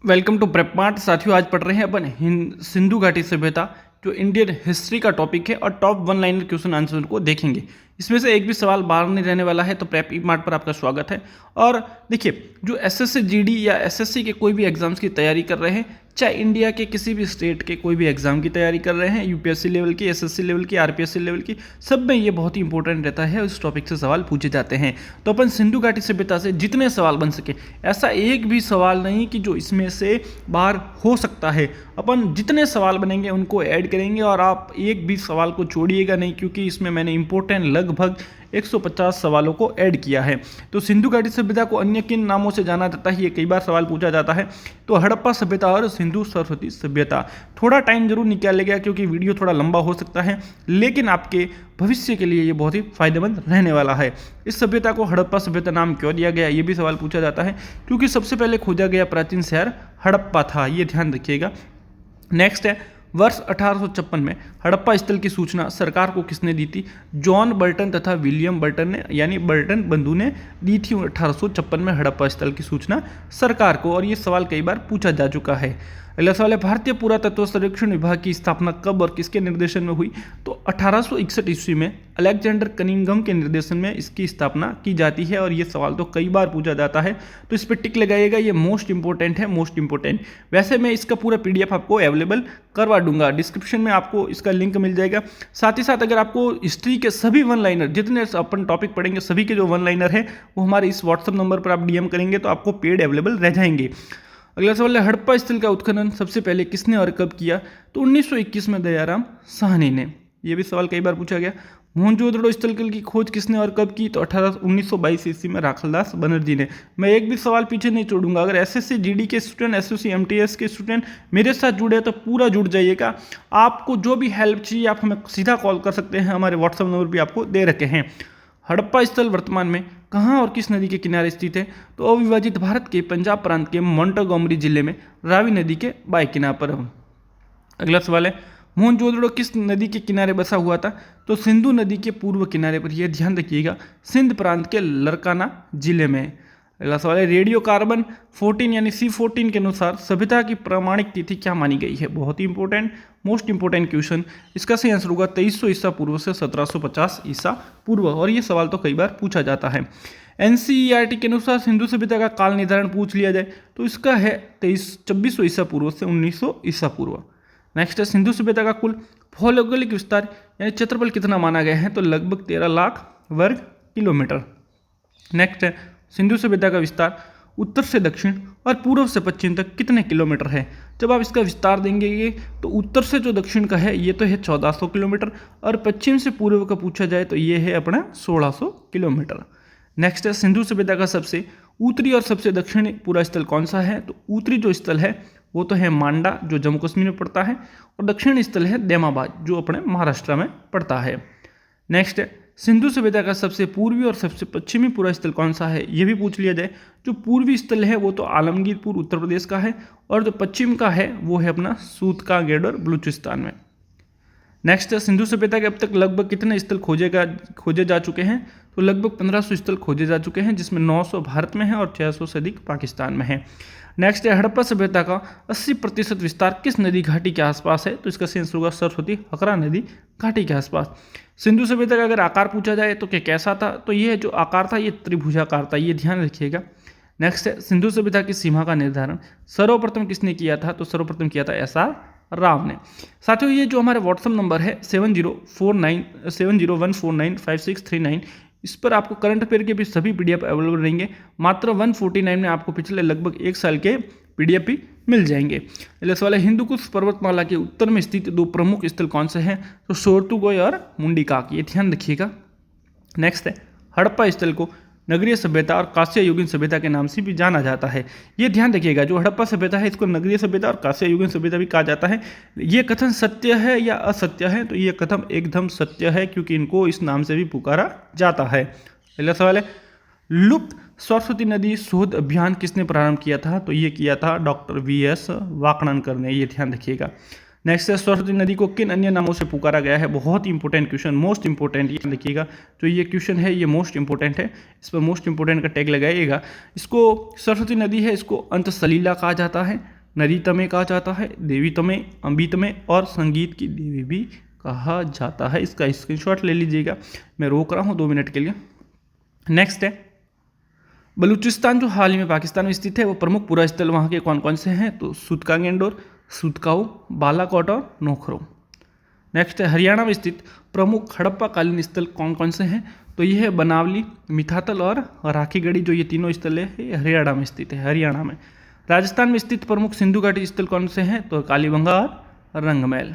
Welcome to prep mart. साथियों, आज पढ़ रहे हैं अपन सिंधु घाटी सभ्यता जो इंडियन हिस्ट्री का टॉपिक है और top one liner question answer को देखेंगे। इसमें से एक भी सवाल बाहर नहीं रहने वाला है, तो प्रेप मार्ट पर आपका स्वागत है। और देखिए, जो एसएससी जीडी या एसएससी के कोई भी एग्जाम्स की तैयारी कर रहे हैं, चाहे इंडिया के किसी भी स्टेट के कोई भी एग्जाम की तैयारी कर रहे हैं, यूपीएससी लेवल की, एसएससी लेवल की, आरपीएससी लेवल की, सब में ये बहुत ही इंपॉर्टेंट रहता है। इस टॉपिक से सवाल पूछे जाते हैं। तो अपन सिंधु घाटी सभ्यता से जितने सवाल बन सके, ऐसा एक भी सवाल नहीं कि जो इसमें से बाहर हो सकता है। अपन जितने सवाल बनेंगे उनको ऐड करेंगे और आप एक भी सवाल को छोड़िएगा नहीं, क्योंकि इसमें मैंने इंपॉर्टेंट लगभग 150 सवालों को ऐड किया है। तो सिंधु घाटी सभ्यता को अन्य किन नामों से जाना जाता है, ये कई बार सवाल पूछा जाता है। तो हड़प्पा सभ्यता और सिंधु सरस्वती सभ्यता। थोड़ा टाइम जरूर निकालेगा क्योंकि वीडियो थोड़ा लंबा हो सकता है, लेकिन आपके भविष्य के लिए ये बहुत ही फायदेमंद रहने वाला है। इस सभ्यता को हड़प्पा सभ्यता नाम क्यों दिया गया, ये भी सवाल पूछा जाता है। क्योंकि सबसे पहले खोजा गया प्राचीन शहर हड़प्पा था, ये ध्यान रखिएगा। नेक्स्ट है, वर्ष 1856 में हड़प्पा स्थल की सूचना सरकार को किसने दी थी? जॉन बर्टन तथा विलियम बर्टन ने, यानी बर्टन बंधु ने दी थी 1856 में हड़प्पा स्थल की सूचना सरकार को। और ये सवाल कई बार पूछा जा चुका है। अगला सवाल है, भारतीय पुरातत्व सर्वेक्षण विभाग की स्थापना कब और किसके निर्देशन में हुई? तो 1861 ईस्वी में अलेक्जेंडर कनिंघम के निर्देशन में इसकी स्थापना की जाती है। और ये सवाल तो कई बार पूछा जाता है, तो इस पर टिक लगाइएगा, ये मोस्ट इंपॉर्टेंट है, मोस्ट इंपॉर्टेंट। वैसे मैं इसका पूरा पीडीएफ आपको अवेलेबल करवा दूंगा, डिस्क्रिप्शन में आपको इसका लिंक मिल जाएगा। साथ ही साथ अगर आपको हिस्ट्री के सभी वन लाइनर, जितने अपन टॉपिक पढ़ेंगे सभी के जो वन लाइनर है, वो हमारे इस व्हाट्सअप नंबर पर आप डीएम करेंगे तो आपको पेड अवेलेबल रह जाएंगे। अगला सवाल है, हड़प्पा स्थल का उत्खनन सबसे पहले किसने और कब किया? तो 1921 में दयाराम साहनी ने। ये भी सवाल कई बार पूछा गया। मोहनजोदड़ो स्थल की खोज किसने और कब की? तो 1922 ईस्वी में राखलदास बनर्जी ने। मैं एक भी सवाल पीछे नहीं छोड़ूंगा। अगर एसएससी जीडी के स्टूडेंट, एसएससी एमटीएस के स्टूडेंट मेरे साथ जुड़े तो पूरा जुड़ जाइएगा। आपको जो भी हेल्प चाहिए आप हमें सीधा कॉल कर सकते हैं, हमारे व्हाट्सअप नंबर भी आपको दे रखे हैं। हड़प्पा स्थल वर्तमान में कहाँ और किस नदी के किनारे स्थित है? तो अविभाजित भारत के पंजाब प्रांत के मोंटोगोमरी जिले में रावी नदी के बाएं किनारे पर। अगला सवाल है, मोहनजोदड़ो किस नदी के किनारे बसा हुआ था? तो सिंधु नदी के पूर्व किनारे पर। यह ध्यान रखिएगा, सिंध प्रांत के लरकाना जिले में। अगला सवाल है, रेडियो कार्बन 14 यानी C14 के अनुसार सभ्यता की प्रमाणिक तिथि क्या मानी गई है? बहुत ही इंपॉर्टेंट, मोस्ट इंपॉर्टेंट क्वेश्चन। इसका सही आंसर होगा 2300 ईसा पूर्व से 1750 ईसा पूर्व। और ये सवाल तो कई बार पूछा जाता है। NCERT के अनुसार सिंधु सभ्यता का काल निर्धारण पूछ लिया जाए तो इसका है 2400 ईसा पूर्व से 1900 ईसा पूर्व। नेक्स्ट है, सिंधु सभ्यता का कुल भौगोलिक विस्तार यानी क्षेत्रफल कितना माना गया है? तो लगभग 13 लाख वर्ग किलोमीटर। नेक्स्ट है, सिंधु सभ्यता का विस्तार उत्तर से दक्षिण और पूर्व से पश्चिम तक कितने किलोमीटर है? जब आप इसका विस्तार देंगे ये, तो उत्तर से जो दक्षिण का है ये तो है 1400 किलोमीटर, और पश्चिम से पूर्व का पूछा जाए तो ये है अपना 1600 किलोमीटर। नेक्स्ट है, सिंधु सभ्यता का सबसे उत्तरी और सबसे दक्षिणी पूरा स्थल कौन सा है? तो उत्तरी जो स्थल है वो तो है मांडा, जो जम्मू कश्मीर में पड़ता है, और दक्षिणी स्थल है दैमाबाद, जो अपने महाराष्ट्र में पड़ता है। नेक्स्ट है, सिंधु सभ्यता का सबसे पूर्वी और सबसे पश्चिमी पूरा स्थल कौन सा है? ये भी पूछ लिया जाए। जो पूर्वी स्थल है वो तो आलमगीरपुर उत्तर प्रदेश का है, और जो पश्चिम का है वो है अपना सूतकागेडर बलूचिस्तान में। नेक्स्ट है, सिंधु सभ्यता के अब तक लगभग कितने स्थल खोजे जा चुके हैं? तो लगभग 1500 स्थल खोजे जा चुके हैं, जिसमें 900 भारत में है और 600 से अधिक पाकिस्तान में है। नेक्स्ट है, हड़प्पा सभ्यता का 80% विस्तार किस नदी घाटी के आसपास है? तो इसका सेंस होगा सरस्वती हकरा नदी घाटी के आसपास। सिंधु सभ्यता का अगर आकार पूछा जाए तो क्या कैसा था? तो ये जो आकार था ये त्रिभुजाकार था, ये ध्यान रखिएगा। नेक्स्ट है, सिंधु सभ्यता की सीमा का निर्धारण सर्वप्रथम किसने किया था? तो सर्वप्रथम किया था SR राव ने। साथियों, ये जो हमारे व्हाट्सअप नंबर है 7001495639, इस पर आपको करंट अफेयर के भी सभी पीडीएफ अवेलेबल रहेंगे। मात्र 149 में आपको पिछले लगभग 1 साल के पीडीएफ भी मिल जाएंगे। अगला सवाल है, हिंदुकुश पर्वतमाला के उत्तर में स्थित 2 प्रमुख स्थल कौन से हैं? तो शोरतुगोय और मुंडीकाक, ये ध्यान रखिएगा। नेक्स्ट है, हड़प्पा स्थल को नगरीय सभ्यता और कांस्य युगीन सभ्यता के नाम से भी जाना जाता है। ये ध्यान रखिएगा, जो हड़प्पा सभ्यता है इसको नगरीय सभ्यता और कांस्य युगीन सभ्यता भी कहा जाता है। ये कथन सत्य है या असत्य है? तो ये कथन एकदम सत्य है, क्योंकि इनको इस नाम से भी पुकारा जाता है। अगला सवाल है, लुप्त सरस्वती नदी शोध अभियान किसने प्रारंभ किया था? तो ये किया था डॉक्टर VS वाकणकर ने, ये ध्यान रखिएगा। नेक्स्ट है, सरस्वती नदी को किन अन्य नामों से पुकारा गया है? बहुत ही इंपॉर्टेंट क्वेश्चन, मोस्ट इंपॉर्टेंट, ये देखिएगा। जो ये क्वेश्चन है ये मोस्ट इंपॉर्टेंट है, इस पर मोस्ट इंपॉर्टेंट का टैग लगाइएगा। इसको सरस्वती नदी है, इसको अंत सलीला कहा जाता है, नरीतमे कहा जाता है, देवीतमे, अम्बितमे और संगीत की देवी भी कहा जाता है। इसका स्क्रीनशॉट ले लीजिएगा, मैं रोक रहा हूँ 2 मिनट के लिए। नेक्स्ट है बलूचिस्तान, जो हाल ही में पाकिस्तान में स्थित है, वो प्रमुख पूरा स्थल वहाँ के कौन कौन से हैं? तो सूदकांगेंडोर, सूदकाऊ, बालाकोट और नोखरो। नेक्स्ट है हरियाणा में स्थित प्रमुख हड़प्पा कालीन स्थल कौन कौन से हैं? तो ये है बनावली, मिथातल और राखीगढ़ी, जो ये तीनों स्थल है ये हरियाणा में स्थित है, हरियाणा में। राजस्थान में स्थित प्रमुख सिंधु घाटी स्थल कौन से हैं? तो कालीबंगा और रंगमहल।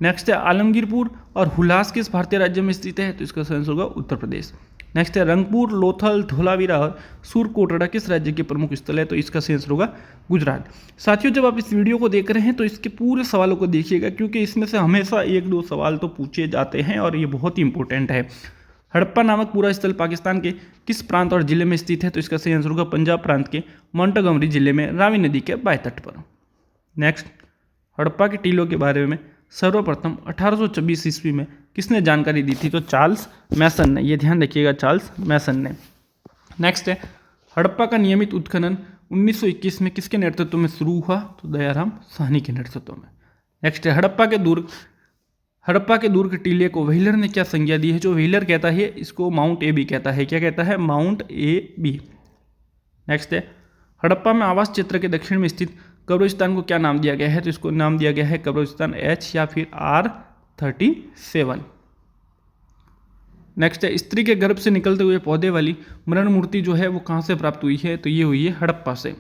नेक्स्ट है आलमगीरपुर और हुलास किस भारतीय राज्य में स्थित है? तो इसका आंसर होगा उत्तर प्रदेश। नेक्स्ट है रंगपुर, लोथल, धोलावीरा और सूरकोटड़ा किस राज्य के प्रमुख स्थल है? तो इसका आंसर होगा गुजरात। साथियों, जब आप इस वीडियो को देख रहे हैं तो इसके पूरे सवालों को देखिएगा, क्योंकि इसमें से हमेशा 1-2 सवाल तो पूछे जाते हैं और ये बहुत ही इंपॉर्टेंट है। हड़प्पा नामक पूरा स्थल पाकिस्तान के किस प्रांत और जिले में स्थित है? तो इसका सही आंसर होगा पंजाब प्रांत के मोंटगोमरी जिले में, रावी नदी के बाएं तट पर। नेक्स्ट, हड़प्पा के टीलों के बारे में सर्वप्रथम 1826 ईस्वी में किसने जानकारी दी थी? तो चार्ल्स मैसन ने, ये ध्यान रखिएगा, चार्ल्स मैसन ने। नेक्स्ट है हड़प्पा का नियमित उत्खनन 1921 में किसके नेतृत्व में शुरू हुआ? तो दयाराम साहनी के नेतृत्व में। नेक्स्ट है हड़प्पा के दुर्ग टीले को व्हीलर ने क्या संज्ञा दी है? जो व्हीलर कहता है इसको माउंट एबी कहता है। क्या कहता है? Mount AB. नेक्स्ट है हड़प्पा में आवास क्षेत्र के दक्षिण में स्थित कब्रिस्तान को क्या नाम दिया गया है? तो इसको नाम दिया गया है कब्रिस्तान H या फिर R37। नेक्स्ट है स्त्री के गर्भ से निकलते हुए पौधे वाली मरण मूर्ति जो है वो कहाँ से प्राप्त हुई है? तो ये हुई है हड़प्पा से।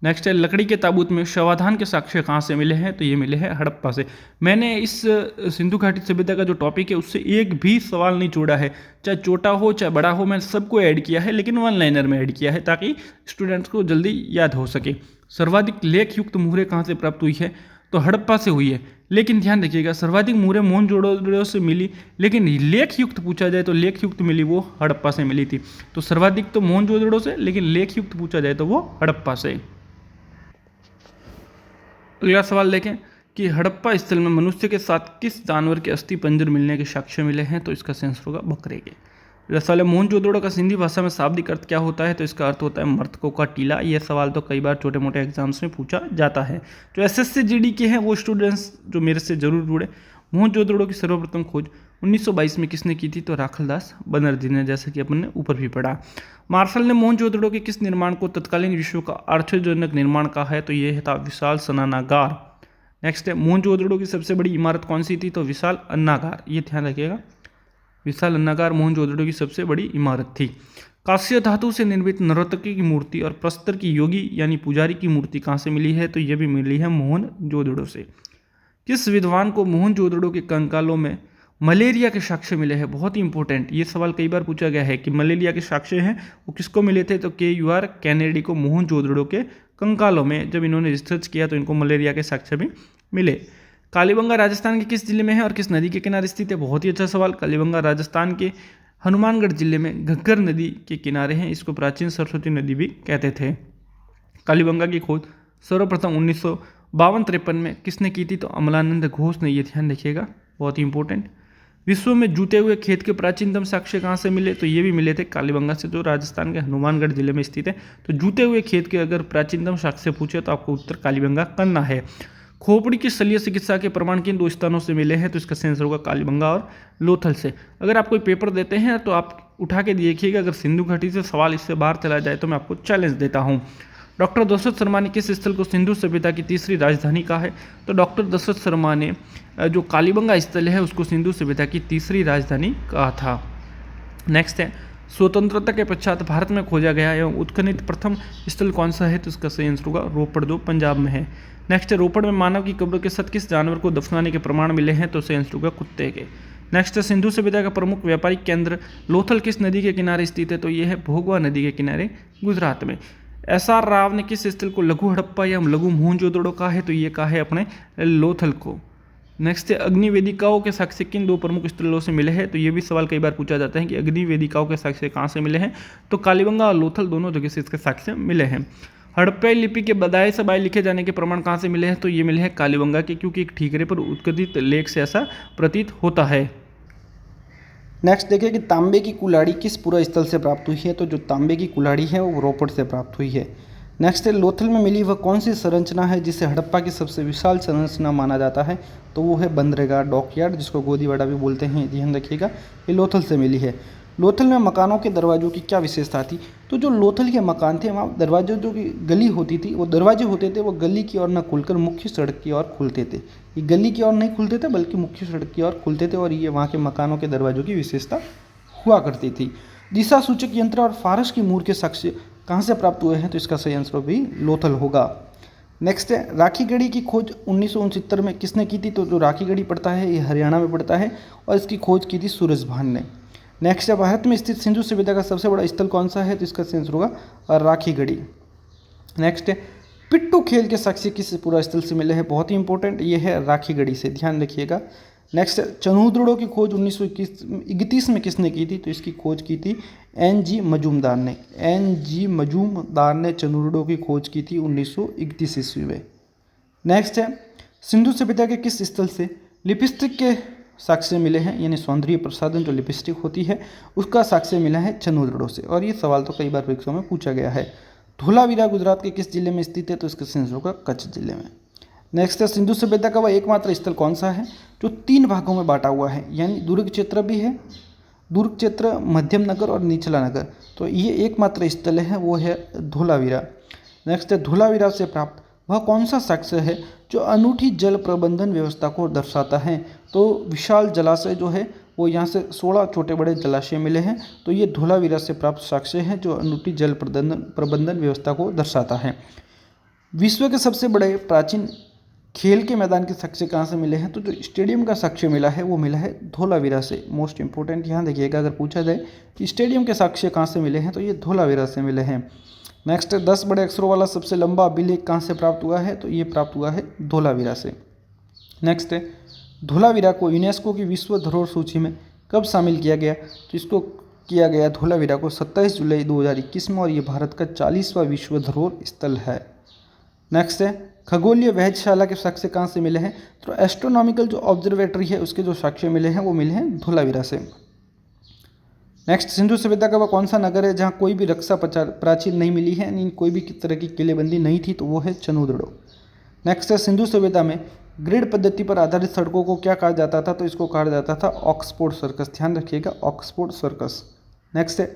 नेक्स्ट है लकड़ी के ताबूत में शवाधान के साक्ष्य कहाँ से मिले हैं? तो ये मिले हैं हड़प्पा से। मैंने इस सिंधु घाटी सभ्यता का जो टॉपिक है उससे एक भी सवाल नहीं छोड़ा है, चाहे छोटा हो चाहे बड़ा हो, मैंने सबको ऐड किया है, लेकिन 1 लाइनर में ऐड किया है ताकि स्टूडेंट्स को जल्दी याद हो सके। सर्वाधिक लेख युक्त मुहरें कहाँ से प्राप्त हुई है? तो हड़प्पा से हुई है, लेकिन ध्यान रखिएगा सर्वाधिक मुहरें मोहनजोदड़ो से मिली, लेकिन लेख युक्त पूछा जाए तो लेख युक्त मिली वो हड़प्पा से मिली थी। तो सर्वाधिक तो मोहनजोदड़ो से, लेकिन लेख युक्त पूछा जाए तो वो हड़प्पा से। अगला सवाल देखें कि हड़प्पा स्थल में मनुष्य के साथ किस जानवर के अस्थि पंजर मिलने के साक्ष्य मिले हैं? तो इसका आंसर होगा बकरे के। अगला सवाल है मोहनजोदड़ो का सिंधी भाषा में शाब्दिक अर्थ क्या होता है? तो इसका अर्थ होता है मृतकों का टीला। यह सवाल तो कई बार छोटे मोटे एग्जाम्स में पूछा जाता है। जो SSC GD के हैं वो स्टूडेंट्स जो मेरे से जरूर जुड़े। मोहनजोदड़ो की सर्वप्रथम खोज 1922 में किसने की थी? तो राखलदास बनर्जी ने, जैसे कि अपन ने ऊपर भी पढ़ा। मार्शल ने मोहनजोदड़ो के किस निर्माण को तत्कालीन विश्व का आश्चर्यजनक निर्माण कहा है? तो यह था विशाल स्नानागार। नेक्स्ट है मोहनजोदड़ो की सबसे बड़ी इमारत कौन सी थी? तो विशाल अन्नागार। ये ध्यान रखिएगा, विशाल अन्नागार मोहनजोदड़ो की सबसे बड़ी इमारत थी। कांस्य धातु से निर्मित नर्तकी की मूर्ति और प्रस्तर की योगी यानी पुजारी की मूर्ति कहाँ से मिली है? तो ये भी मिली है मोहनजोदड़ो से। किस विद्वान को मोहनजोदड़ो के कंकालों में मलेरिया के साक्ष्य मिले हैं? बहुत ही इंपॉर्टेंट, ये सवाल कई बार पूछा गया है कि मलेरिया के साक्ष्य हैं वो किसको मिले थे? तो KUR कैनेडी को मोहनजोदड़ो के कंकालों में जब इन्होंने रिसर्च किया तो इनको मलेरिया के साक्ष्य भी मिले। कालीबंगा राजस्थान के किस जिले में है और किस नदी के किनारे स्थित है? बहुत ही अच्छा सवाल। कालीबंगा राजस्थान के हनुमानगढ़ जिले में घग्गर नदी के किनारे हैं। इसको प्राचीन सरस्वती नदी भी कहते थे। कालीबंगा की खोज सर्वप्रथम 1952-53 में किसने की थी? तो अमलानंद घोष ने। ये ध्यान रखिएगा, बहुत ही इंपॉर्टेंट। विश्व में जूते हुए खेत के प्राचीनतम साक्ष्य कहाँ से मिले? तो ये भी मिले थे कालीबंगा से, जो राजस्थान के हनुमानगढ़ जिले में स्थित है। तो जूते हुए खेत के अगर प्राचीनतम साक्ष्य पूछे तो आपको उत्तर कालीबंगा करना है। खोपड़ी की शल्य चिकित्सा के प्रमाण किन 2 स्थानों से मिले हैं? तो इसका आंसर होगा कालीबंगा और लोथल से। अगर आप कोई पेपर देते हैं तो आप उठा के देखिएगा, अगर सिंधु घाटी से सवाल इससे बाहर चला जाए तो मैं आपको चैलेंज देता हूँ। डॉक्टर दशरथ शर्मा ने किस स्थल को सिंधु सभ्यता की तीसरी राजधानी कहा है? तो डॉक्टर दशरथ शर्मा ने जो कालीबंगा स्थल है उसको सिंधु सभ्यता की तीसरी राजधानी कहा था। नेक्स्ट है स्वतंत्रता के पश्चात भारत में खोजा गया एवं उत्खनित प्रथम स्थल कौन सा है? तो इसका सही आंसर होगा रोपड़, जो पंजाब में है। नेक्स्ट है रोपड़ में मानव की कब्र के साथ किस जानवर को दफनाने के प्रमाण मिले हैं? तो सही आंसर होगा कुत्ते के। नेक्स्ट है सिंधु सभ्यता का प्रमुख व्यापारिक केंद्र लोथल किस नदी के किनारे स्थित है? तो ये है भोगवा नदी के किनारे, गुजरात में। SR राव ने किस स्थल को लघु हड़प्पा या लघु मोहनजोदड़ो कहा है? तो ये कहा है अपने लोथल को। नेक्स्ट है अग्नि वेदिकाओं के साक्ष्य किन 2 प्रमुख स्थलों से मिले हैं? तो ये भी सवाल कई बार पूछा जाता है कि अग्नि वेदिकाओं के साक्ष्य कहाँ से मिले हैं? तो कालीबंगा और लोथल दोनों जगह से इसके साक्ष्य मिले हैं। हड़प्पा लिपि के बदाई सबाई लिखे जाने के प्रमाण कहाँ से मिले हैं? तो ये मिले हैं कालीबंगा के, क्योंकि एक ठीकरे पर उत्कथित लेख से ऐसा प्रतीत होता है। नेक्स्ट देखिए कि तांबे की कुल्हाड़ी किस पूरा स्थल से प्राप्त हुई है? तो जो तांबे की कुल्हाड़ी है वो रोपड़ से प्राप्त हुई है। नेक्स्ट है लोथल में मिली वह कौन सी संरचना है जिसे हड़प्पा की सबसे विशाल संरचना माना जाता है, तो वो है बंदरगाह डॉकयार्ड, जिसको गोदीवाड़ा भी बोलते हैं, ध्यान रखिएगा। ये लोथल से मिली है। लोथल में मकानों के दरवाज़ों की क्या विशेषता थी, तो जो लोथल के मकान थे वहाँ दरवाजे जो की गली होती थी, वो दरवाजे होते थे वो गली की ओर न खुलकर मुख्य सड़क की ओर खुलते थे। ये गली की ओर नहीं खुलते थे बल्कि मुख्य सड़क की ओर खुलते थे, और ये वहाँ के मकानों के दरवाजों की विशेषता हुआ करती थी। दिशा सूचक यंत्र और फारस की मूर के साक्ष्य कहाँ से प्राप्त हुए हैं, तो इसका सही आंसर भी लोथल होगा। नेक्स्ट है राखी गढ़ी की खोज 1969 में किसने की थी, तो जो राखी गढ़ी पड़ता है ये हरियाणा में पड़ता है, और इसकी खोज की थी सूरजभान ने। नेक्स्ट है भारत में स्थित सिंधु सभ्यता का सबसे बड़ा स्थल कौन सा है, तो इसका सही आंसर होगा राखी गढ़ी। नेक्स्ट है पिट्ठू खेल के साक्ष्य किस पूरा स्थल से मिले हैं, बहुत ही इंपॉर्टेंट, ये है राखी गढ़ी से, ध्यान रखिएगा। नेक्स्ट चनूद्रुड़ों की खोज 1931 में किसने की थी, तो इसकी खोज की थी एन.जी. मजूमदार ने। एन.जी. मजूमदार ने चनूद्रुड़ों की खोज की थी 1931 ईस्वी में। नेक्स्ट है सिंधु सभ्यता के किस स्थल से लिपस्टिक के साक्ष्य मिले हैं, यानी सौंदर्य प्रसाधन जो लिपस्टिक होती है उसका साक्ष्य मिला है चनूद्रुड़ों से, और ये सवाल तो कई बार परीक्षाओं में पूछा गया है। धोलावीरा गुजरात के किस जिले में स्थित है, तो इसका आंसर होगा कच्छ जिले में। नेक्स्ट है सिंधु सभ्यता का वह एकमात्र स्थल कौन सा है जो 3 भागों में बांटा हुआ है, यानी दुर्ग क्षेत्र भी है, दुर्ग क्षेत्र, मध्यम नगर और निचला नगर, तो ये एकमात्र स्थल है वो है धोलावीरा। नेक्स्ट है धोलावीरा से प्राप्त वह कौन सा साक्ष्य है जो अनूठी जल प्रबंधन व्यवस्था को दर्शाता है, तो विशाल जलाशय जो है वो यहाँ से 16 छोटे बड़े जलाशय मिले हैं, तो ये धोलावीरा से प्राप्त साक्ष्य है जो अनूठी जल प्रबंधन व्यवस्था को दर्शाता है। विश्व के सबसे बड़े प्राचीन खेल के मैदान के साक्ष्य कहाँ से मिले हैं, तो जो स्टेडियम का साक्ष्य मिला है वो मिला है धोलावीरा से। मोस्ट इंपॉर्टेंट यहाँ देखिएगा, अगर पूछा जाए कि स्टेडियम के साक्ष्य कहाँ से मिले हैं तो ये धोलावीरा से मिले हैं। नेक्स्ट 10 बड़े अक्षरों वाला सबसे लंबा अभिलेख कहाँ से प्राप्त हुआ है, तो ये प्राप्त हुआ है धोलावीरा से। नेक्स्ट है धोलावीरा को यूनेस्को की विश्व धरोहर सूची में कब शामिल किया गया, तो इसको किया गया धोलावीरा को 27 जुलाई 2021 में, और ये भारत का 40वां विश्व धरोहर स्थल है। नेक्स्ट है खगोलीय वेधशाला के साक्ष्य कहाँ से मिले हैं, तो एस्ट्रोनॉमिकल जो ऑब्जर्वेटरी है उसके जो साक्ष्य मिले हैं वो मिले हैं धोलावीरा से। नेक्स्ट सिंधु सभ्यता का वह कौन सा नगर है जहाँ कोई भी रक्षा प्राचीर नहीं मिली है, यानी कोई भी तरह की किलेबंदी नहीं थी, तो वो है चनूद्रुड़ो। नेक्स्ट है सिंधु सभ्यता में ग्रिड पद्धति पर आधारित सड़कों को क्या कहा जाता था, तो इसको कहा जाता था ऑक्सफोर्ड सर्कस, ध्यान रखिएगा ऑक्सफोर्ड सर्कस। नेक्स्ट है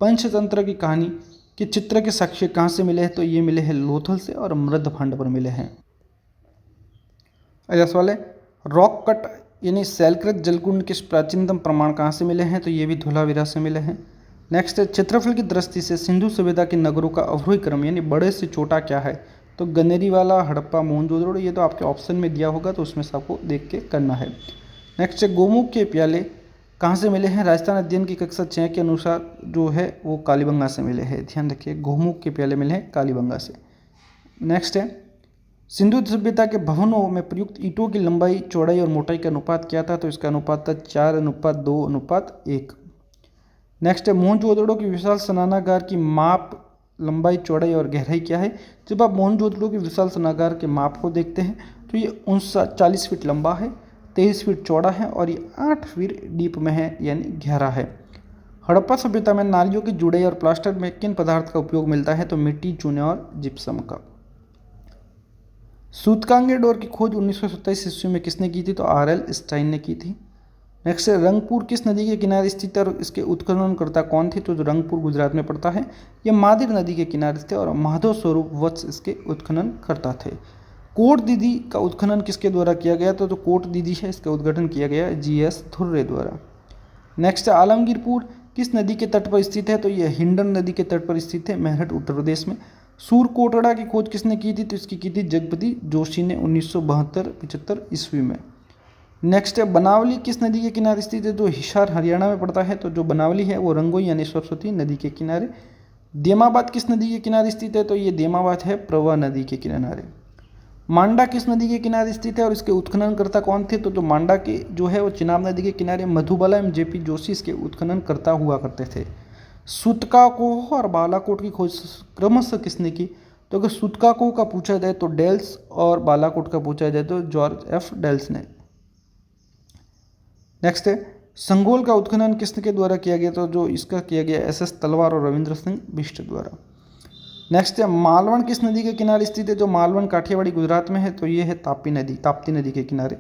पंचतंत्र की कहानी कि चित्र के साक्ष्य कहाँ से मिले हैं, तो ये मिले हैं लोथल से और मृद्धभांड पर मिले हैं। अगला सवाल है रॉक कट यानी शैलकृत जलकुंड के प्राचीनतम प्रमाण कहाँ से मिले हैं, तो ये भी धोलावीरा से मिले हैं। नेक्स्ट है क्षेत्रफल की दृष्टि से सिंधु सभ्यता के नगरों का अवरोही क्रम यानी बड़े से छोटा क्या है, तो गनेरीवाला, हड़प्पा, मोहनजोदड़ो, ये तो आपके ऑप्शन में दिया होगा तो उसमें से आपको देख के करना है। नेक्स्ट है गोमुख के प्याले कहाँ से मिले हैं, राजस्थान अध्ययन की कक्षा 6 के अनुसार जो है वो कालीबंगा से मिले हैं, ध्यान रखिए गोमुख के प्याले मिले हैं कालीबंगा से। नेक्स्ट है सिंधु सभ्यता के भवनों में प्रयुक्त ईंटों की लंबाई, चौड़ाई और मोटाई का अनुपात क्या था, तो इसका अनुपात था 4:2:1। नेक्स्ट है मोहनजोदड़ो की विशाल स्नानागार की माप, लंबाई, चौड़ाई और गहराई क्या है, जब आप मोहनजोदड़ो के विशाल स्नानागार के माप को देखते हैं तो ये 39 फीट लंबा है, 23 फीट चौड़ा है और ये 8 फीट डीप में है यानी गहरा है। हड़प्पा सभ्यता में नालियों की जुड़ाई और प्लास्टर में किन पदार्थ का उपयोग मिलता है, तो मिट्टी, चूने और जिप्सम का। सूतकांगे डोर की खोज 1927 ईस्वी में किसने की थी, तो R.L. स्टाइन ने की थी। नेक्स्ट है रंगपुर किस नदी के किनारे स्थित है और इसके उत्खननकर्ता कौन थे, तो जो रंगपुर गुजरात में पड़ता है, ये मादिर नदी के किनारे थे और माधव स्वरूप वत्स इसके उत्खननकर्ता थे। कोट दीदी का उत्खनन किसके द्वारा किया गया, तो जो कोट दीदी है इसका उद्घाटन किया गया G.S. धुर्रे द्वारा। नेक्स्ट है आलमगीरपुर किस नदी के तट पर स्थित है, तो यह हिंडन नदी के तट पर स्थित है, मेरठ उत्तर प्रदेश में। सूरकोटड़ा की खोज किसने की थी, तो इसकी की थी जगपति जोशी ने 1972-75 ईस्वी में। नेक्स्ट है बनावली किस नदी के किनारे स्थित है, जो हिसार हरियाणा में पड़ता है, तो जो बनावली है वो रंगोई यानी सरस्वती नदी के किनारे। देमाबाद किस नदी के किनारे स्थित है, तो ये देमाबाद है प्रभा नदी के किनारे। मांडा किस नदी के किनारे स्थित है और इसके उत्खननकर्ता कौन थे, तो जो मांडा के जो है वो चिनाब नदी के किनारे मधुबाला एवं J.P. जोशी इसके उत्खननकर्ता हुआ करते थे। सूतकाकोह और बालाकोट की खोज क्रमशः किसने की, तो अगर सूतकाकोह का पूछा जाए तो डेल्स और बालाकोट का पूछा जाए तो जॉर्ज F. डेल्स ने। नेक्स्ट है संगोल का उत्खनन किसके द्वारा किया गया, तो जो इसका किया गया SS. तलवार और रविंद्र सिंह बिष्ट द्वारा। नेक्स्ट है मालवण किस नदी के किनारे स्थित है? जो मालवण काठियावाड़ी गुजरात में है तो ये है ताप्ती नदी के किनारे।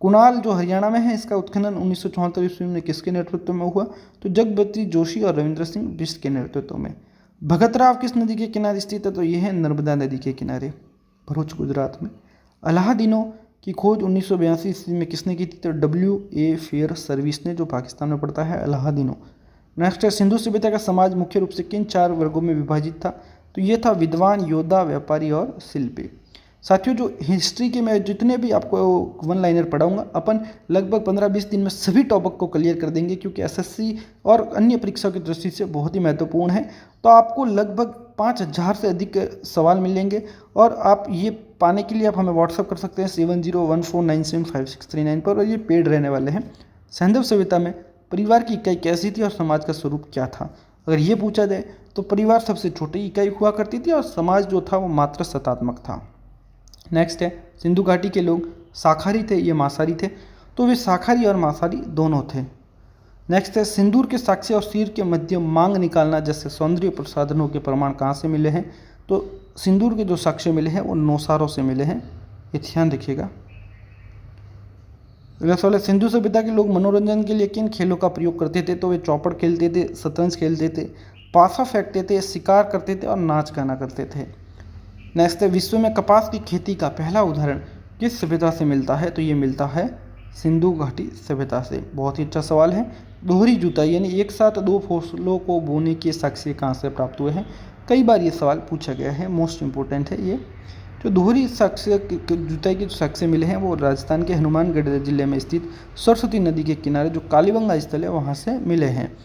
कुणाल जो हरियाणा में है, इसका उत्खनन 1974 ईस्वी में किसके नेतृत्व में हुआ? तो जगबती जोशी और रविंद्र सिंह बिष्ट के नेतृत्व में। भगतराव किस नदी के किनारे स्थित है? तो यह है नर्मदा नदी के किनारे, भरूच गुजरात में। अलाहादीनों की खोज 1982 ईस्वी में किसने की थी? तो WA फेयर सर्विस ने, जो पाकिस्तान में पड़ता है अलाहादीनों। नेक्स्ट है सिंधु सभ्यता का समाज मुख्य रूप से किन 4 वर्गों में विभाजित था? तो ये था विद्वान, योद्धा, व्यापारी और शिल्पी। साथियों, जो हिस्ट्री के मैं जितने भी आपको वन लाइनर पढ़ाऊंगा, अपन लगभग 15-20 दिन में सभी टॉपिक को क्लियर कर देंगे, क्योंकि SSC और अन्य परीक्षा की दृष्टि से बहुत ही महत्वपूर्ण है। तो आपको लगभग 5000 से अधिक सवाल मिलेंगे, और आप ये पाने के लिए आप हमें व्हाट्सअप कर सकते हैं 7014975639 पर, और ये पेड रहने वाले हैं। सैंधव सभ्यता में परिवार की इकाई कैसी थी और समाज का स्वरूप क्या था? अगर ये पूछा जाए तो परिवार सबसे छोटी इकाई हुआ करती थी और समाज जो था वो मात्र सत्तात्मक था। नेक्स्ट है सिंधु घाटी के लोग शाकाहारी थे या मांसाहारी थे? तो वे शाकाहारी और मांसाहारी दोनों थे। नेक्स्ट है सिंदूर के साक्ष्य और सिर के मध्य मांग निकालना जैसे सौंदर्य प्रसाधनों के प्रमाण कहाँ से मिले हैं? तो सिंदूर के जो साक्ष्य मिले हैं वो नौसारों से मिले हैं, ये ध्यान रखिएगा। अगला सवाल है सिंधु सभ्यता के लोग मनोरंजन के लिए किन खेलों का प्रयोग करते थे? तो वे चौपड़ खेलते थे, शतरंज खेलते थे, पासा फेंकते थे, शिकार करते थे और नाच गाना करते थे। नेक्स्ट है विश्व में कपास की खेती का पहला उदाहरण किस सभ्यता से मिलता है? तो ये मिलता है सिंधु घाटी सभ्यता से। बहुत ही अच्छा सवाल है। दोहरी जुताई यानी एक साथ 2 फसलों को बोने के साक्ष्य कहाँ से प्राप्त हुए हैं? कई बार ये सवाल पूछा गया है, मोस्ट इम्पोर्टेंट है ये। जो दोहरी साक्ष्य जुताई के साक्ष्य मिले हैं वो राजस्थान के हनुमानगढ़ जिले में स्थित सरस्वती नदी के किनारे जो कालीबंगा स्थल है वहाँ से मिले हैं।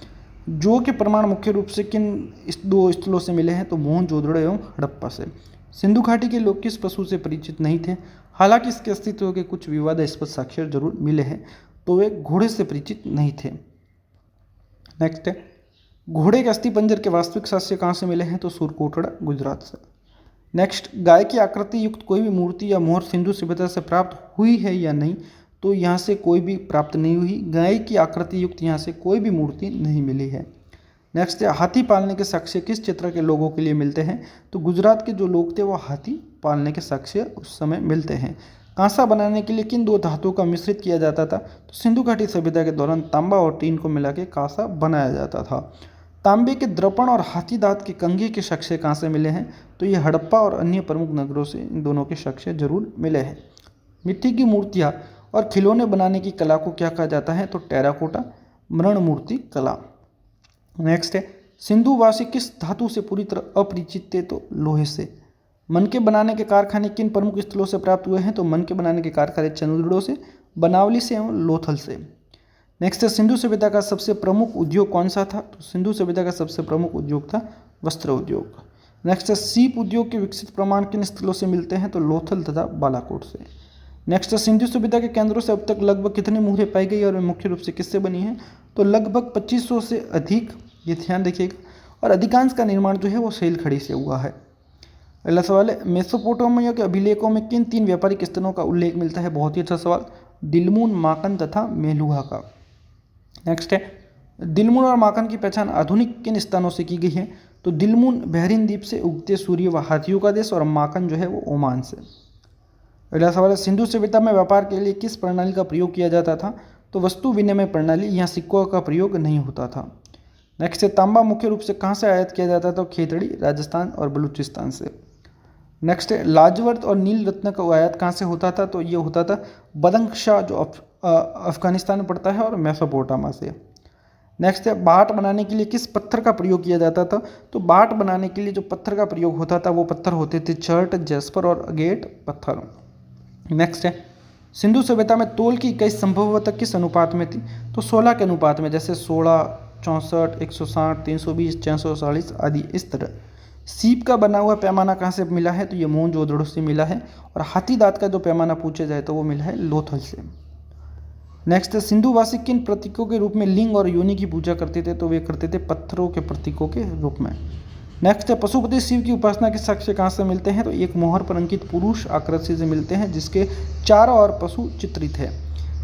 जो के प्रमाण मुख्य रूप से किन 2 स्थलों से मिले हैं? तो मोहनजोदड़ो एवं हड़प्पा से। सिंधु घाटी के लोग किस पशु से परिचित नहीं थे? हालांकि इसके अस्तित्व के कुछ विवादास्पद साक्ष्य जरूर मिले हैं, तो वे घोड़े से परिचित नहीं थे। नेक्स्ट है घोड़े के अस्थिपंजर के वास्तविक साक्ष्य कहाँ से मिले हैं? तो सूरकोटड़ा गुजरात से। नेक्स्ट गाय की आकृति युक्त कोई भी मूर्ति या मोहर सिंधु सभ्यता से प्राप्त हुई है या नहीं? तो यहाँ से कोई भी प्राप्त नहीं हुई। गाय की आकृति युक्त यहाँ से कोई भी मूर्ति नहीं मिली है। नेक्स्ट है हाथी पालने के साक्ष्य किस क्षेत्र के लोगों के लिए मिलते हैं? तो गुजरात के जो लोग थे वो हाथी पालने के साक्ष्य उस समय मिलते हैं। कांसा बनाने के लिए किन 2 धातुओं का मिश्रित किया जाता था? तो सिंधु घाटी सभ्यता के दौरान तांबा और टीन को मिला के कांसा बनाया जाता था। तांबे के दर्पण और हाथी दांत के कंघी के साक्ष्य कहाँ से मिले हैं? तो ये हड़प्पा और अन्य प्रमुख नगरों से इन दोनों के साक्ष्य जरूर मिले हैं। मिट्टी की मूर्तियाँ और खिलौने बनाने की कला को क्या कहा जाता है? तो टेराकोटा मृण मूर्ति कला। नेक्स्ट है सिंधुवासी किस धातु से पूरी तरह अपरिचित थे? तो लोहे से। मनके बनाने के कारखाने किन प्रमुख स्थलों से प्राप्त हुए हैं? तो मनके बनाने के कारखाने चंद्रगढ़ से, बनावली से एवं लोथल से। नेक्स्ट है सिंधु सभ्यता का सबसे प्रमुख उद्योग कौन सा था? तो सिंधु सभ्यता का सबसे प्रमुख उद्योग था वस्त्र उद्योग। नेक्स्ट है सीप उद्योग के विकसित प्रमाण किन स्थलों से मिलते हैं? तो लोथल तथा बालाकोट से। नेक्स्ट है सिंधु सभ्यता के केंद्रों से अब तक लगभग कितनी मुहरें पाई गई और वे मुख्य रूप से किससे बनी हैं? तो लगभग 2500 से अधिक, ये ध्यान रखिएगा। और अधिकांश का निर्माण जो है वो सेल खड़ी से हुआ है। अगला सवाल है मेसोपोटामिया के अभिलेखों में किन 3 व्यापारिक स्थलों का उल्लेख मिलता है? बहुत ही अच्छा सवाल, दिलमुन, माकन तथा मेलुहा का। नेक्स्ट है दिलमुन और माकन की पहचान आधुनिक किन स्थानों से की गई है? तो दिलमुन बहरीन द्वीप से, उगते सूर्य व हाथियों का देश, और माकन जो है वो ओमान से। अगला सवाल है सिंधु सभ्यता में व्यापार के लिए किस प्रणाली का प्रयोग किया जाता था? तो वस्तु विनिमय प्रणाली, यहाँ सिक्कों का प्रयोग नहीं होता था। नेक्स्ट है तांबा मुख्य रूप से कहाँ से आयात किया जाता था? खेतड़ी, राजस्थान और बलूचिस्तान से। नेक्स्ट है लाजवर्त और नील रत्न का आयात कहाँ से होता था? तो ये होता था बदंगशाह जो अफगानिस्तान में पड़ता है और मेसोपोटामा से। नेक्स्ट है बाट बनाने के लिए किस पत्थर का प्रयोग किया जाता था? तो बाट बनाने के लिए जो पत्थर का प्रयोग होता था वो पत्थर होते थे चर्ट, जैस्पर और अगेट पत्थर। नेक्स्ट है सिंधु सभ्यता में तोल की इकाई संभवतः किस अनुपात में थी? तो 16 के अनुपात में, जैसे 16, 64, 160, 320, 640 आदि इस तरह। सीप का बना हुआ पैमाना कहाँ से मिला है? तो ये मोहनजोदड़ो से मिला है। और हाथी दांत का जो पैमाना पूछा जाए तो वो मिला है लोथल से। नेक्स्ट है सिंधुवासी किन प्रतीकों के रूप में लिंग और योनि की पूजा करते थे? तो वे करते थे पत्थरों के प्रतीकों के रूप में। नेक्स्ट है पशुपति शिव की उपासना के साक्ष्य कहाँ से मिलते हैं? तो एक मोहर पर अंकित पुरुष आकृति से मिलते हैं जिसके चारों ओर पशु चित्रित है।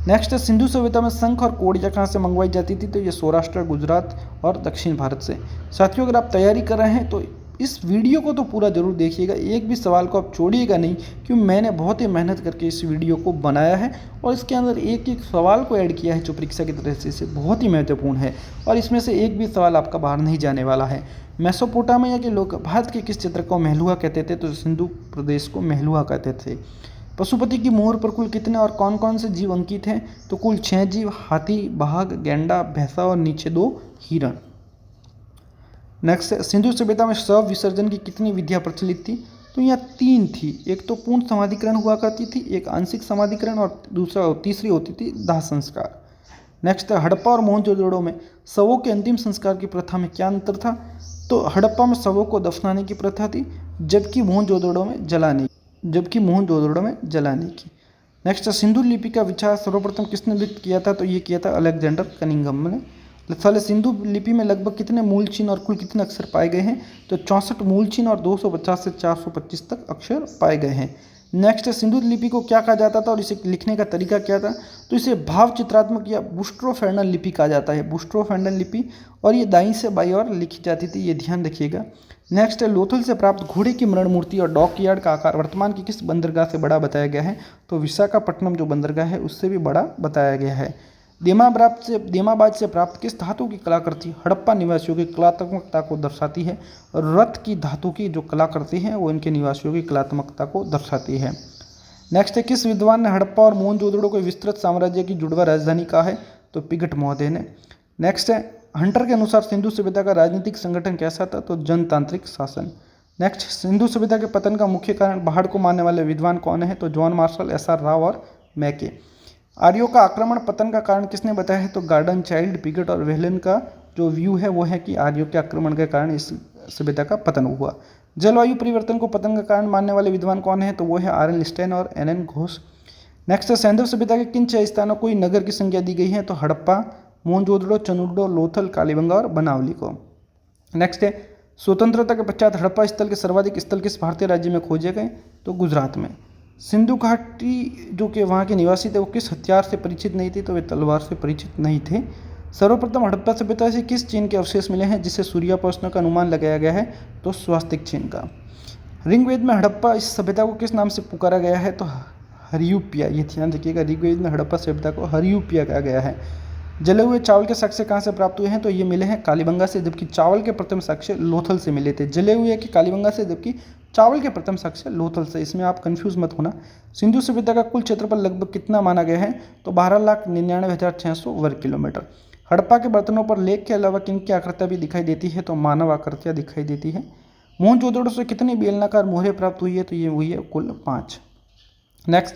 नेक्स्ट है सिंधु सभ्यता में शंख और कोड़ियाँ कहाँ से मंगवाई जाती थी? तो ये सौराष्ट्र, गुजरात और दक्षिण भारत से। साथियों अगर आप तैयारी कर रहे हैं तो इस वीडियो को तो पूरा ज़रूर देखिएगा, एक भी सवाल को आप छोड़िएगा नहीं, क्योंकि मैंने बहुत ही मेहनत करके इस वीडियो को बनाया है और इसके अंदर एक एक सवाल को ऐड किया है जो परीक्षा की तरह से बहुत ही महत्वपूर्ण है और इसमें से एक भी सवाल आपका बाहर नहीं जाने वाला है। मेसोपोटामिया के लोग भारत के किस क्षेत्र को मेहलुआ कहते थे? तो सिंधु प्रदेश को मेहलुआ कहते थे। पशुपति की मोहर पर कुल कितने और कौन कौन से जीव अंकित हैं? तो कुल 6 जीव, हाथी, बाघ, गैंडा, भैंसा और नीचे 2 हिरण। नेक्स्ट है, सिंधु सभ्यता में शव विसर्जन की कितनी विधियां प्रचलित थी? तो यहाँ 3 थी। एक तो पूर्ण समाधिकरण हुआ करती थी, एक आंशिक समाधिकरण और तीसरी होती थी दाह संस्कार। नेक्स्ट है, हड़प्पा और मोहनजोदड़ो में शवों के अंतिम संस्कार की प्रथा में क्या अंतर था? तो हड़प्पा में शवों को दफनाने की प्रथा थी, जबकि मोहनजोदड़ो में जलाने की। नेक्स्ट, सिंधु लिपि का विचार सर्वप्रथम किसने व्यक्त किया था? तो ये किया था अलेक्जेंडर कनिंघम ने। साले सिंधु लिपि में लगभग कितने मूल चिन्ह और कुल कितने अक्षर पाए गए हैं? तो 64 मूल चिन्ह और 250 से 425 तक अक्षर पाए गए हैं। नेक्स्ट, सिंधु लिपि को क्या कहा जाता था और इसे लिखने का तरीका क्या था? तो इसे भाव चित्रात्मक या बुस्ट्रोफेंडल लिपि कहा जाता है, बुस्ट्रोफेंडल लिपि, और ये दाईं से बाईं ओर लिखी जाती थी, ये ध्यान रखिएगा। नेक्स्ट है, लोथल से प्राप्त घोड़े की मरण मूर्ति और डॉकयार्ड का आकार वर्तमान की किस बंदरगाह से बड़ा बताया गया है? तो विशाखापट्टनम जो बंदरगाह है उससे भी बड़ा बताया गया है। देमाबाद से प्राप्त किस धातु की कलाकृति हड़प्पा निवासियों की कलात्मकता को दर्शाती है? और रथ की धातु की जो कलाकृति है वो इनके निवासियों की कलात्मकता को दर्शाती है। नेक्स्ट है, किस विद्वान ने हड़प्पा और मोहनजोदड़ो को विस्तृत साम्राज्य की जुड़वा राजधानी कहा है? तो पिगट महोदय ने। नेक्स्ट है, हंटर के अनुसार सिंधु सभ्यता का राजनीतिक संगठन कैसा था? तो जनतांत्रिक शासन। नेक्स्ट, सिंधु सभ्यता के पतन का मुख्य कारण बाढ़ को मानने वाले विद्वान कौन है? तो जॉन मार्शल, SR राव और मैके। आर्यों का आक्रमण पतन का कारण किसने बताया है? तो गार्डन चाइल्ड, पिगट और वेहलन का जो व्यू है वो है कि आर्यों के आक्रमण के कारण इस सभ्यता का पतन हुआ। जलवायु परिवर्तन को पतन का कारण मानने वाले विद्वान कौन है? तो वो है RN लिस्टेन और NN घोष। नेक्स्ट है, सैंधव सभ्यता के किन 6 स्थानों को नगर की संज्ञा दी गई है? तो हड़प्पा, मोहनजोदड़ो, चनुडो, लोथल, कालीबंगा और बनावली को। नेक्स्ट है, स्वतंत्रता के पश्चात हड़प्पा स्थल के सर्वाधिक स्थल किस भारतीय राज्य में खोजे गए? तो गुजरात में। सिंधु घाटी जो कि वहाँ के निवासी थे वो किस हथियार से परिचित नहीं थे? तो वे तलवार से परिचित नहीं थे। सर्वप्रथम हड़प्पा सभ्यता से किस चिन्ह के अवशेष मिले हैं जिससे सूर्यापोषण का अनुमान लगाया गया है? तो स्वास्तिक चिन्ह का। ऋग्वेद में हड़प्पा इस सभ्यता को किस नाम से पुकारा गया है? तो हरियूपिया। ये ध्यान रखिएगा, ऋग्वेद में हड़प्पा सभ्यता को हरियूपिया कहा गया है। जले हुए चावल के साक्ष्य कहाँ से प्राप्त हुए हैं? तो ये मिले हैं कालीबंगा से, जबकि चावल के प्रथम साक्ष्य लोथल से मिले थे। जले हुए कि कालीबंगा से, जबकि चावल के प्रथम साक्ष्य लोथल से। इसमें आप कंफ्यूज मत होना। सिंधु सभ्यता का कुल क्षेत्रफल लगभग कितना माना गया है? तो 12,99,600 वर्ग किलोमीटर। हड़प्पा के बर्तनों पर लेख के अलावा किन की आकृतियाँ भी दिखाई देती है? तो मानव आकृतियाँ दिखाई देती है। मोहनजोदड़ो से कितनी बेलनाकार मोहरें प्राप्त हुई है? तो ये हुई है कुल 5। नेक्स्ट,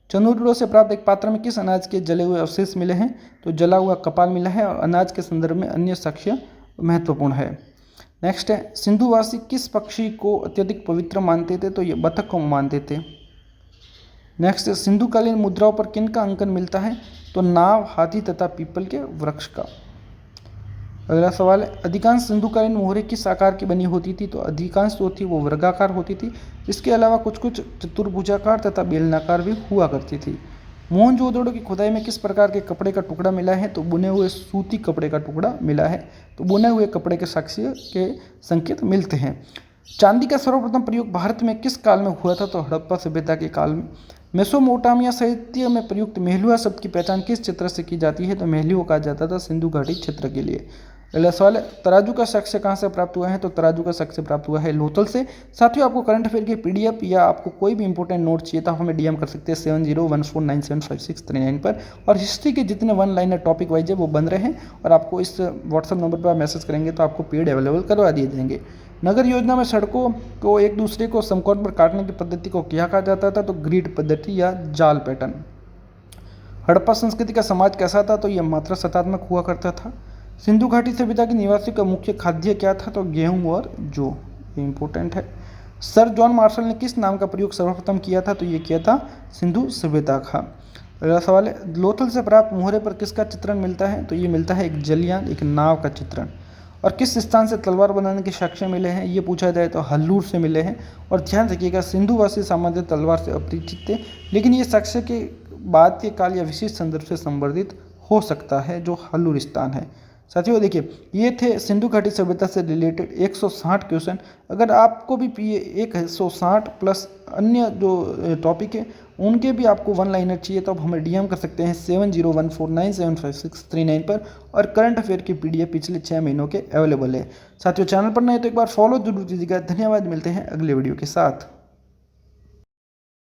चंदूरडो से प्राप्त एक पात्र में किस अनाज के जले हुए अवशेष मिले हैं? तो जला हुआ कपाल मिला है और अनाज के संदर्भ में अन्य साक्ष्य महत्वपूर्ण है। नेक्स्ट है, सिंधुवासी किस पक्षी को अत्यधिक पवित्र मानते थे? तो ये बतख को मानते थे। नेक्स्ट, सिंधुकालीन मुद्राओं पर किन का अंकन मिलता है? तो नाव, हाथी तथा पीपल के वृक्ष का। अगला सवाल है, अधिकांश सिंधुकालीन मोहरें किस आकार की बनी होती थी? तो अधिकांश जो थी वो वर्गाकार होती थी। इसके अलावा कुछ कुछ चतुर्भुजाकार तथा बेलनाकार भी हुआ करती थी। मोहनजोदड़ो की खुदाई में किस प्रकार के कपड़े का टुकड़ा मिला है? तो बुने हुए सूती कपड़े का टुकड़ा मिला है। तो बुने हुए कपड़े के साक्ष्य के संकेत मिलते हैं। चांदी का सर्वप्रथम प्रयोग भारत में किस काल में हुआ था? तो हड़प्पा सभ्यता के काल में। मेसोपोटामिया साहित्य में प्रयुक्त मेहलुआ शब्द की पहचान किस क्षेत्र से की जाती है? तो मेहलुआ कहा जाता था सिंधु घाटी क्षेत्र के लिए। अगला सवाल है, तराजू का साक्ष्य कहाँ से प्राप्त हुआ है? तो तराजू का साक्ष्य प्राप्त हुआ है लोथल से। साथियों, आपको करंट अफेयर की PDF या आपको कोई भी इंपॉर्टेंट नोट चाहिए तो आप हमें DM कर सकते हैं 7014975639 पर। और हिस्ट्री के जितने 1 लाइनर टॉपिक वाइज है वो बन रहे हैं और आपको इस व्हाट्सअप नंबर पर आप मैसेज करेंगे तो आपको पेड अवेलेबल करवा दिए जाएंगे। नगर योजना में सड़कों को एक दूसरे को समकोण पर काटने की पद्धति को क्या कहा जाता था? तो ग्रिड पद्धति या जाल पैटर्न। हड़प्पा संस्कृति का समाज कैसा था? तो यह मात्रा सत्तात्मक हुआ करता था। सिंधु घाटी सभ्यता के निवासियों का मुख्य खाद्य क्या था? तो गेहूं और जौ। ये इंपॉर्टेंट है। सर जॉन मार्शल ने किस नाम का प्रयोग सर्वप्रथम किया था? तो ये किया था सिंधु सभ्यता का। अगला सवाल है, लोथल से प्राप्त मोहरे पर किसका चित्रण मिलता है? तो ये मिलता है एक जलयान, एक नाव का चित्रण। और किस स्थान से तलवार बनाने के साक्ष्य मिले हैं? ये पूछा जाए तो हल्लूर से मिले हैं। और ध्यान रखिएगा, सिंधुवासी सामान्य तलवार से अपरिचित थे, लेकिन ये साक्ष्य के बाद के काल या विशेष संदर्भ से संवर्धित हो सकता है जो हल्लूर स्थान है। साथियों देखिए, ये थे सिंधु घाटी सभ्यता से रिलेटेड 160 क्वेश्चन। अगर आपको भी ये 160 प्लस अन्य जो टॉपिक है उनके भी आपको वन लाइनर चाहिए तो आप हमें डीएम कर सकते हैं 7014975639 पर। और करंट अफेयर की पीडीएफ पिछले 6 महीनों के अवेलेबल है। साथियों चैनल पर नए तो एक बार फॉलो जरूर कीजिएगा। धन्यवाद, मिलते हैं अगले वीडियो के साथ।